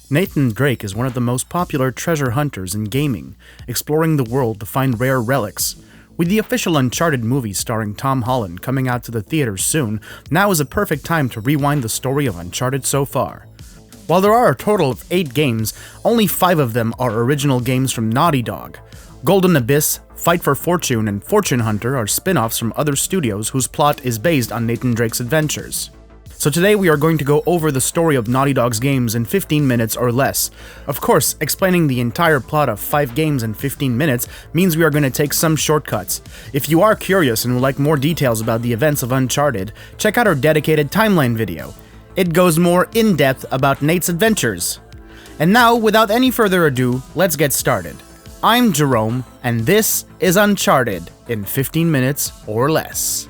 Nathan Drake is one of the most popular treasure hunters in gaming, exploring the world to find rare relics. With the official Uncharted movie starring Tom Holland coming out to the theaters soon, now is a perfect time to rewind the story of Uncharted so far. While there are a total of 8 games, only 5 of them are original games from Naughty Dog. Golden Abyss, Fight for Fortune, and Fortune Hunter are spin-offs from other studios whose plot is based on Nathan Drake's adventures. So today we are going to go over the story of Naughty Dog's games in 15 minutes or less. Of course, explaining the entire plot of 5 games in 15 minutes means we are going to take some shortcuts. If you are curious and would like more details about the events of Uncharted, check out our dedicated timeline video. It goes more in-depth about Nate's adventures. And now, without any further ado, let's get started. I'm Jerome, and this is Uncharted in 15 minutes or less.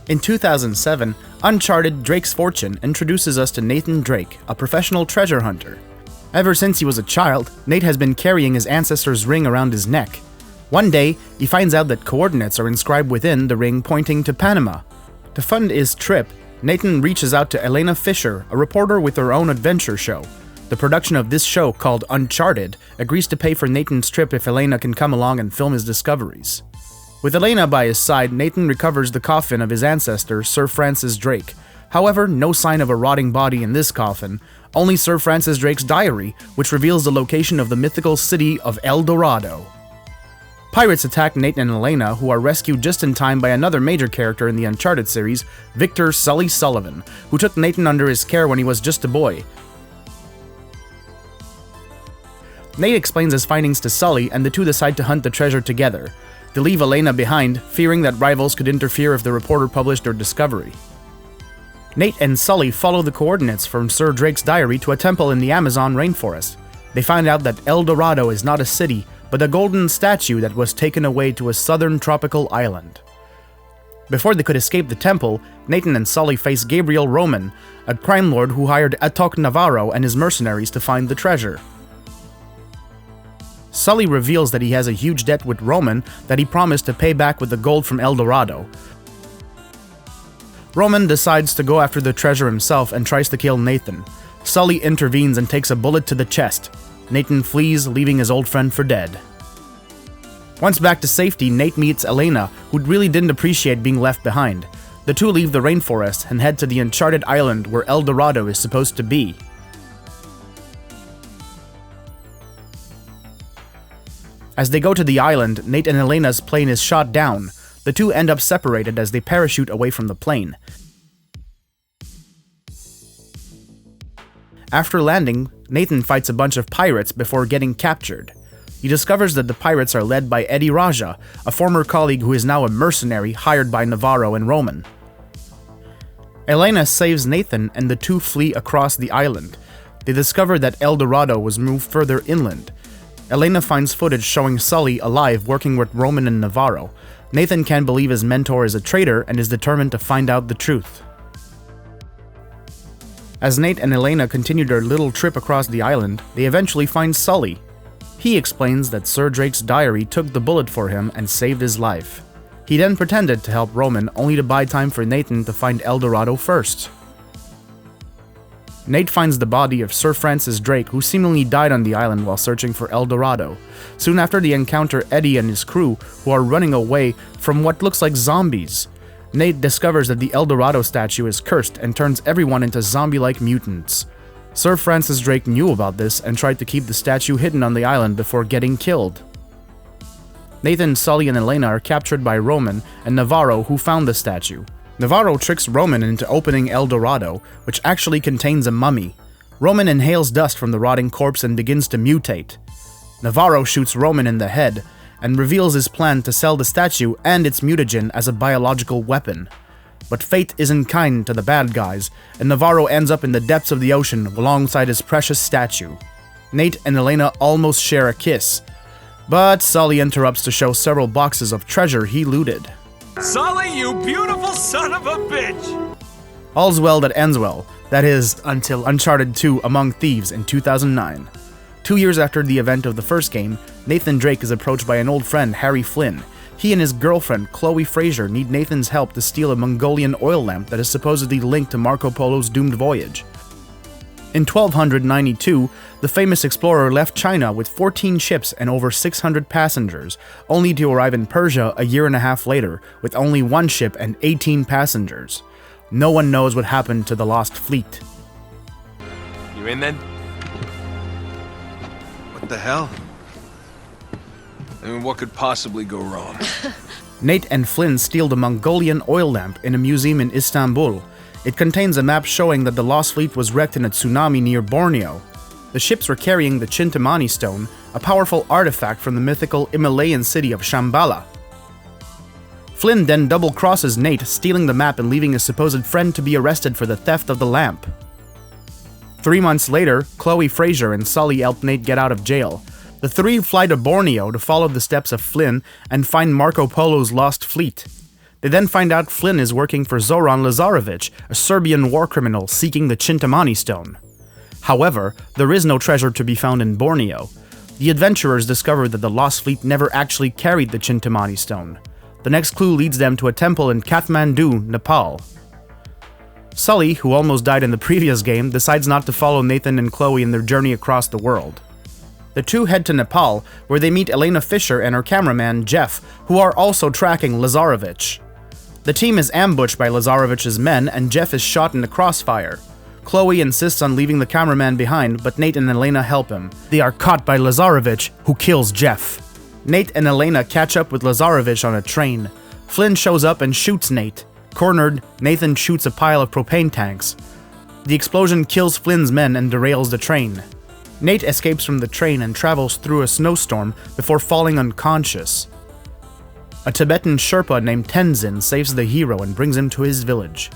In 2007, Uncharted Drake's Fortune introduces us to Nathan Drake, a professional treasure hunter. Ever since he was a child, Nate has been carrying his ancestor's ring around his neck. One day, he finds out that coordinates are inscribed within the ring pointing to Panama. To fund his trip, Nathan reaches out to Elena Fisher, a reporter with her own adventure show. The production of this show, called Uncharted, agrees to pay for Nathan's trip if Elena can come along and film his discoveries. With Elena by his side, Nathan recovers the coffin of his ancestor, Sir Francis Drake. However, no sign of a rotting body in this coffin, only Sir Francis Drake's diary, which reveals the location of the mythical city of El Dorado. Pirates attack Nate and Elena, who are rescued just in time by another major character in the Uncharted series, Victor Sully Sullivan, who took Nathan under his care when he was just a boy. Nate explains his findings to Sully, and the two decide to hunt the treasure together. They leave Elena behind, fearing that rivals could interfere if the reporter published their discovery. Nate and Sully follow the coordinates from Sir Drake's diary to a temple in the Amazon rainforest. They find out that El Dorado is not a city, but a golden statue that was taken away to a southern tropical island. Before they could escape the temple, Nathan and Sully face Gabriel Roman, a crime lord who hired Atok Navarro and his mercenaries to find the treasure. Sully reveals that he has a huge debt with Roman that he promised to pay back with the gold from El Dorado. Roman decides to go after the treasure himself and tries to kill Nathan. Sully intervenes and takes a bullet to the chest. Nathan flees, leaving his old friend for dead. Once back to safety, Nate meets Elena, who really didn't appreciate being left behind. The two leave the rainforest and head to the Uncharted island where El Dorado is supposed to be. As they go to the island, Nate and Elena's plane is shot down. The two end up separated as they parachute away from the plane. After landing, Nathan fights a bunch of pirates before getting captured. He discovers that the pirates are led by Eddie Raja, a former colleague who is now a mercenary hired by Navarro and Roman. Elena saves Nathan and the two flee across the island. They discover that El Dorado was moved further inland. Elena finds footage showing Sully alive working with Roman and Navarro. Nathan can't believe his mentor is a traitor and is determined to find out the truth. As Nate and Elena continue their little trip across the island, they eventually find Sully. He explains that Sir Drake's diary took the bullet for him and saved his life. He then pretended to help Roman, only to buy time for Nathan to find El Dorado first. Nate finds the body of Sir Francis Drake, who seemingly died on the island while searching for El Dorado. Soon after they encounter Eddie and his crew, who are running away from what looks like zombies. Nate discovers that the El Dorado statue is cursed and turns everyone into zombie-like mutants. Sir Francis Drake knew about this and tried to keep the statue hidden on the island before getting killed. Nathan, Sully, and Elena are captured by Roman and Navarro, who found the statue. Navarro tricks Roman into opening El Dorado, which actually contains a mummy. Roman inhales dust from the rotting corpse and begins to mutate. Navarro shoots Roman in the head and reveals his plan to sell the statue and its mutagen as a biological weapon. But fate isn't kind to the bad guys, and Navarro ends up in the depths of the ocean alongside his precious statue. Nate and Elena almost share a kiss, but Sully interrupts to show several boxes of treasure he looted. Sully, you beautiful son of a bitch! All's well that ends well, that is, until Uncharted 2 Among Thieves in 2009. 2 years after the event of the first game, Nathan Drake is approached by an old friend, Harry Flynn. he and his girlfriend, Chloe Fraser, need Nathan's help to steal a Mongolian oil lamp that is supposedly linked to Marco Polo's doomed voyage. In 1292, the famous explorer left China with 14 ships and over 600 passengers, only to arrive in Persia a year and a half later with only 1 ship and 18 passengers. No one knows what happened to the lost fleet. You in then? What the hell? I mean, what could possibly go wrong? Nate and Flynn steal the Mongolian oil lamp in a museum in Istanbul. It contains a map showing that the lost fleet was wrecked in a tsunami near Borneo. The ships were carrying the Chintamani stone, a powerful artifact from the mythical Himalayan city of Shambhala. Flynn then double-crosses Nate, stealing the map and leaving his supposed friend to be arrested for the theft of the lamp. 3 months later, Chloe Fraser and Sully help Nate get out of jail. The three fly to Borneo to follow the steps of Flynn and find Marco Polo's lost fleet. They then find out Flynn is working for Zoran Lazarevic, a Serbian war criminal seeking the Chintamani stone. However, there is no treasure to be found in Borneo. The adventurers discover that the lost fleet never actually carried the Chintamani stone. The next clue leads them to a temple in Kathmandu, Nepal. Sully, who almost died in the previous game, decides not to follow Nathan and Chloe in their journey across the world. The two head to Nepal, where they meet Elena Fisher and her cameraman Jeff, who are also tracking Lazarevic. The team is ambushed by Lazarevic's men and Jeff is shot in the crossfire. Chloe insists on leaving the cameraman behind, but Nate and Elena help him. They are caught by Lazarevic, who kills Jeff. Nate and Elena catch up with Lazarevic on a train. Flynn shows up and shoots Nate. Cornered, Nathan shoots a pile of propane tanks. The explosion kills Flynn's men and derails the train. Nate escapes from the train and travels through a snowstorm before falling unconscious. A Tibetan Sherpa named Tenzin saves the hero and brings him to his village.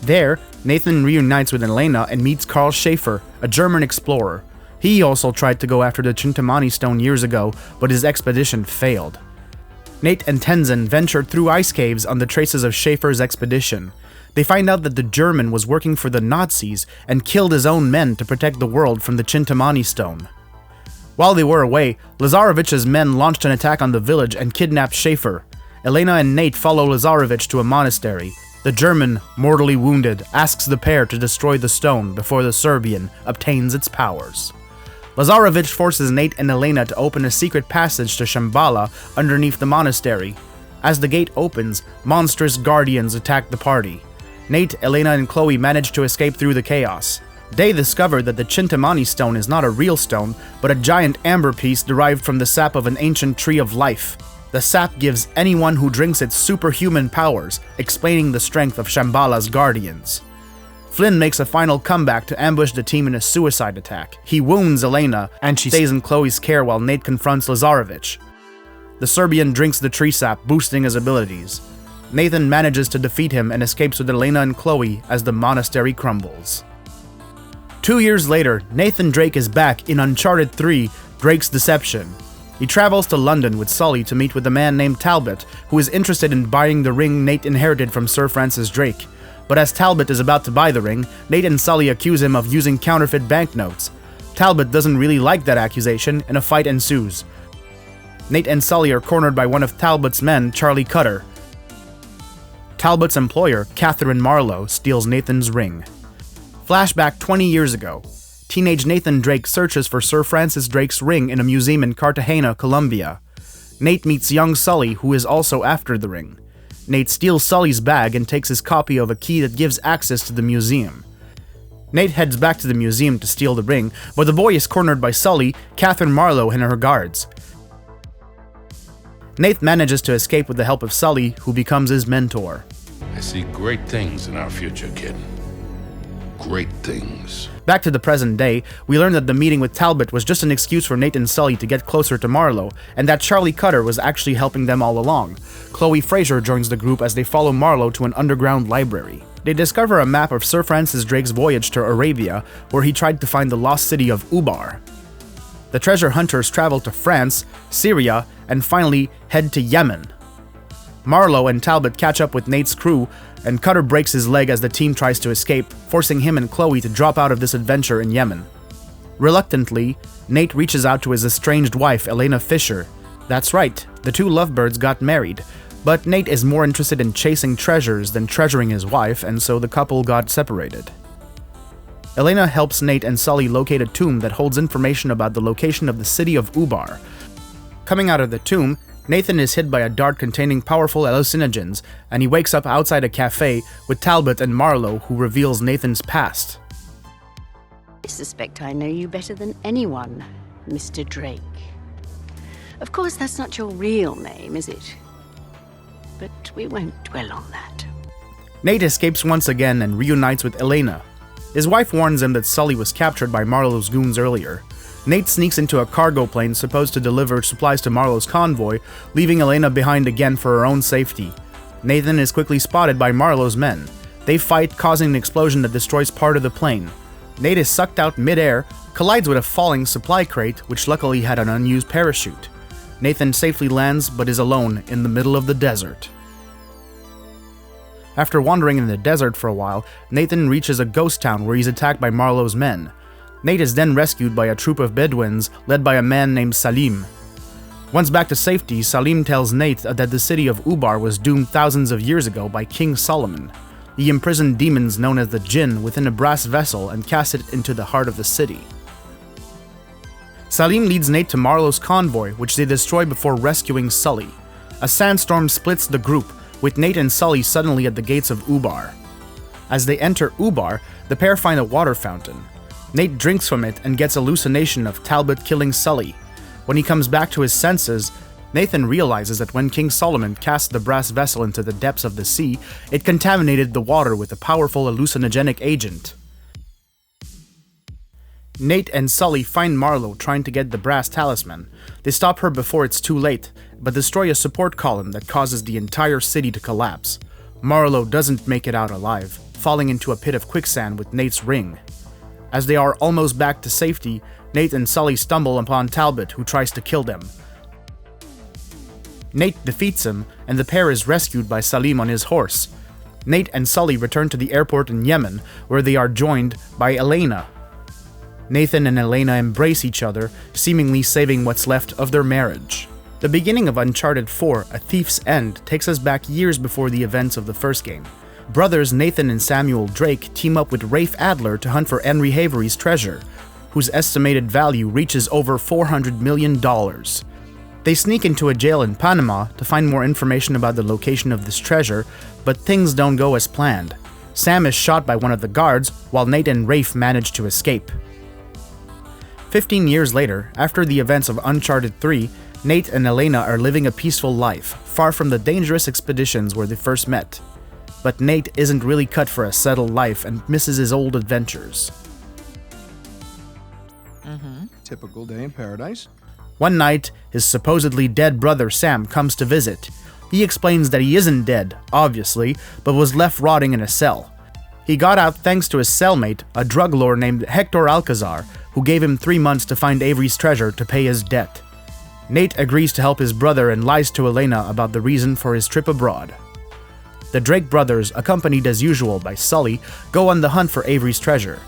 There, Nathan reunites with Elena and meets Karl Schaefer, a German explorer. He also tried to go after the Chintamani stone years ago, but his expedition failed. Nate and Tenzin venture through ice caves on the traces of Schaefer's expedition. They find out that the German was working for the Nazis and killed his own men to protect the world from the Chintamani stone. While they were away, Lazarevic's men launched an attack on the village and kidnapped Schaefer. Elena and Nate follow Lazarevic to a monastery. The German, mortally wounded, asks the pair to destroy the stone before the Serbian obtains its powers. Lazarevic forces Nate and Elena to open a secret passage to Shambhala underneath the monastery. As the gate opens, monstrous guardians attack the party. Nate, Elena, and Chloe manage to escape through the chaos. They discover that the Chintamani stone is not a real stone, but a giant amber piece derived from the sap of an ancient tree of life. The sap gives anyone who drinks it superhuman powers, explaining the strength of Shambhala's guardians. Flynn makes a final comeback to ambush the team in a suicide attack. He wounds Elena, and she stays in Chloe's care while Nate confronts Lazarevic. The Serbian drinks the tree sap, boosting his abilities. Nathan manages to defeat him and escapes with Elena and Chloe as the monastery crumbles. 2 years later, Nathan Drake is back in Uncharted 3, Drake's Deception. He travels to London with Sully to meet with a man named Talbot, who is interested in buying the ring Nate inherited from Sir Francis Drake. But as Talbot is about to buy the ring, Nate and Sully accuse him of using counterfeit banknotes. Talbot doesn't really like that accusation, and a fight ensues. Nate and Sully are cornered by one of Talbot's men, Charlie Cutter. Talbot's employer, Catherine Marlowe, steals Nathan's ring. Flashback 20 years ago. Teenage Nathan Drake searches for Sir Francis Drake's ring in a museum in Cartagena, Colombia. Nate meets young Sully, who is also after the ring. Nate steals Sully's bag and takes his copy of a key that gives access to the museum. Nate heads back to the museum to steal the ring, but the boy is cornered by Sully, Catherine Marlowe, and her guards. Nate manages to escape with the help of Sully, who becomes his mentor. I see great things in our future, kid. Great things. Back to the present day, we learn that the meeting with Talbot was just an excuse for Nate and Sully to get closer to Marlowe, and that Charlie Cutter was actually helping them all along. Chloe Fraser joins the group as they follow Marlowe to an underground library. They discover a map of Sir Francis Drake's voyage to Arabia, where he tried to find the lost city of Ubar. The treasure hunters travel to France, Syria, and finally head to Yemen. Marlowe and Talbot catch up with Nate's crew, and Cutter breaks his leg as the team tries to escape, forcing him and Chloe to drop out of this adventure in Yemen. Reluctantly, Nate reaches out to his estranged wife, Elena Fisher. That's right, the two lovebirds got married, but Nate is more interested in chasing treasures than treasuring his wife, and so the couple got separated. Elena helps Nate and Sully locate a tomb that holds information about the location of the city of Ubar. Coming out of the tomb, Nathan is hit by a dart containing powerful hallucinogens, and he wakes up outside a cafe with Talbot and Marlowe, who reveals Nathan's past. I suspect I know you better than anyone, Mr. Drake. Of course, that's not your real name, is it? But we won't dwell on that. Nate escapes once again and reunites with Elena. His wife warns him that Sully was captured by Marlowe's goons earlier. Nate sneaks into a cargo plane supposed to deliver supplies to Marlowe's convoy, leaving Elena behind again for her own safety. Nathan is quickly spotted by Marlowe's men. They fight, causing an explosion that destroys part of the plane. Nate is sucked out mid-air, collides with a falling supply crate, which luckily had an unused parachute. Nathan safely lands, but is alone in the middle of the desert. After wandering in the desert for a while, Nathan reaches a ghost town where he's attacked by Marlowe's men. Nate is then rescued by a troop of Bedouins led by a man named Salim. Once back to safety, Salim tells Nate that the city of Ubar was doomed thousands of years ago by King Solomon. He imprisoned demons known as the Jinn within a brass vessel and cast it into the heart of the city. Salim leads Nate to Marlowe's convoy, which they destroy before rescuing Sully. A sandstorm splits the group, with Nate and Sully suddenly at the gates of Ubar. As they enter Ubar, the pair find a water fountain. Nate drinks from it and gets a hallucination of Talbot killing Sully. When he comes back to his senses, Nathan realizes that when King Solomon cast the brass vessel into the depths of the sea, it contaminated the water with a powerful hallucinogenic agent. Nate and Sully find Marlowe trying to get the brass talisman. They stop her before it's too late, but destroy a support column that causes the entire city to collapse. Marlowe doesn't make it out alive, falling into a pit of quicksand with Nate's ring. As they are almost back to safety, Nate and Sully stumble upon Talbot, who tries to kill them. Nate defeats him, and the pair is rescued by Salim on his horse. Nate and Sully return to the airport in Yemen, where they are joined by Elena. Nathan and Elena embrace each other, seemingly saving what's left of their marriage. The beginning of Uncharted 4, A Thief's End, takes us back years before the events of the first game. Brothers Nathan and Samuel Drake team up with Rafe Adler to hunt for Henry Havery's treasure, whose estimated value reaches over $400 million. They sneak into a jail in Panama to find more information about the location of this treasure, but things don't go as planned. Sam is shot by one of the guards, while Nate and Rafe manage to escape. 15 years later, after the events of Uncharted 3, Nate and Elena are living a peaceful life, far from the dangerous expeditions where they first met. But Nate isn't really cut for a settled life and misses his old adventures. Typical day in paradise. One night, his supposedly dead brother Sam comes to visit. He explains that he isn't dead, obviously, but was left rotting in a cell. He got out thanks to his cellmate, a drug lord named Hector Alcazar, who gave him 3 months to find Avery's treasure to pay his debt. Nate agrees to help his brother and lies to Elena about the reason for his trip abroad. The Drake brothers, accompanied as usual by Sully, go on the hunt for Avery's treasure.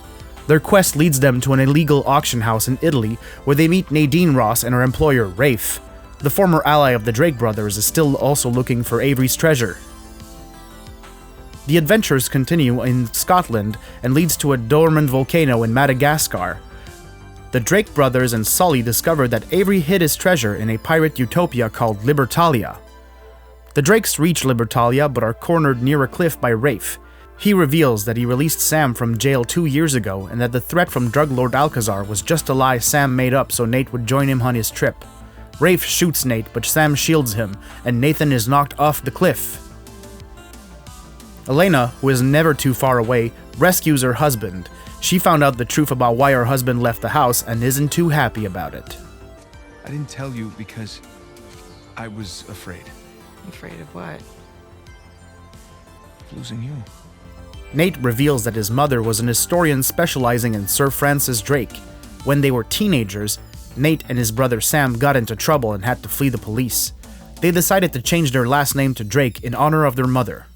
Their quest leads them to an illegal auction house in Italy, where they meet Nadine Ross and her employer, Rafe. The former ally of the Drake brothers is still also looking for Avery's treasure. The adventures continue in Scotland and leads to a dormant volcano in Madagascar. The Drake brothers and Sully discover that Avery hid his treasure in a pirate utopia called Libertalia. The Drakes reach Libertalia but are cornered near a cliff by Rafe. He reveals that he released Sam from jail 2 years ago and that the threat from drug lord Alcazar was just a lie Sam made up so Nate would join him on his trip. Rafe shoots Nate, but Sam shields him, and Nathan is knocked off the cliff. Elena, who is never too far away, rescues her husband. She found out the truth about why her husband left the house and isn't too happy about it. I didn't tell you because I was afraid Afraid of what? of losing you. Nate reveals that his mother was an historian specializing in Sir Francis Drake. When they were teenagers, Nate and his brother Sam got into trouble and had to flee the police. They decided to change their last name to Drake in honor of their mother.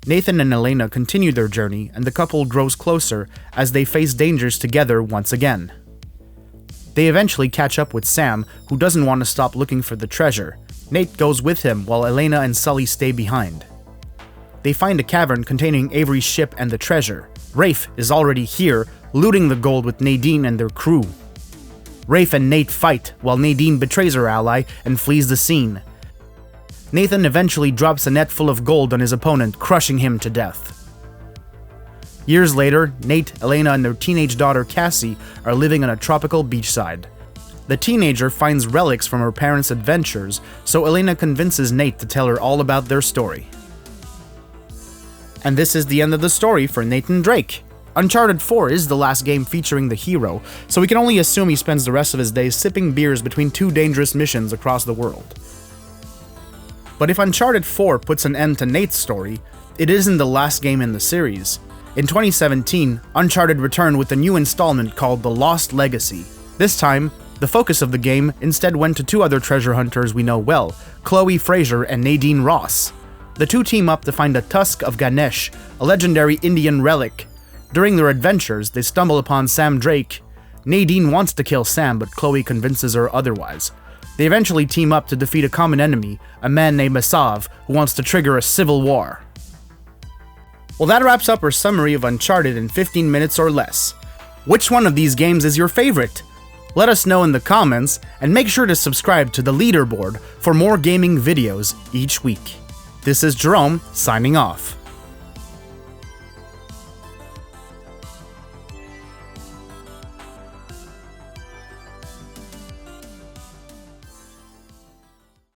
Nathan and Elena continue their journey, and the couple grows closer as they face dangers together once again. They eventually catch up with Sam, who doesn't want to stop looking for the treasure. Nate goes with him while Elena and Sully stay behind. They find a cavern containing Avery's ship and the treasure. Rafe is already here, looting the gold with Nadine and their crew. Rafe and Nate fight while Nadine betrays her ally and flees the scene. Nathan eventually drops a net full of gold on his opponent, crushing him to death. Years later, Nate, Elena, and their teenage daughter Cassie are living on a tropical beachside. The teenager finds relics from her parents' adventures, so Elena convinces Nate to tell her all about their story. And this is the end of the story for Nathan Drake. Uncharted 4 is the last game featuring the hero, so we can only assume he spends the rest of his days sipping beers between 2 dangerous missions across the world. But if Uncharted 4 puts an end to Nate's story, it isn't the last game in the series. In 2017, Uncharted returned with a new installment called The Lost Legacy. This time, the focus of the game instead went to 2 other treasure hunters we know well, Chloe Fraser and Nadine Ross. The 2 team up to find a tusk of Ganesh, a legendary Indian relic. During their adventures, they stumble upon Sam Drake. Nadine wants to kill Sam, but Chloe convinces her otherwise. They eventually team up to defeat a common enemy, a man named Asav, who wants to trigger a civil war. Well, that wraps up our summary of Uncharted in 15 minutes or less. Which one of these games is your favorite? Let us know in the comments, and make sure to subscribe to the Leaderboard for more gaming videos each week. This is Jerome, signing off.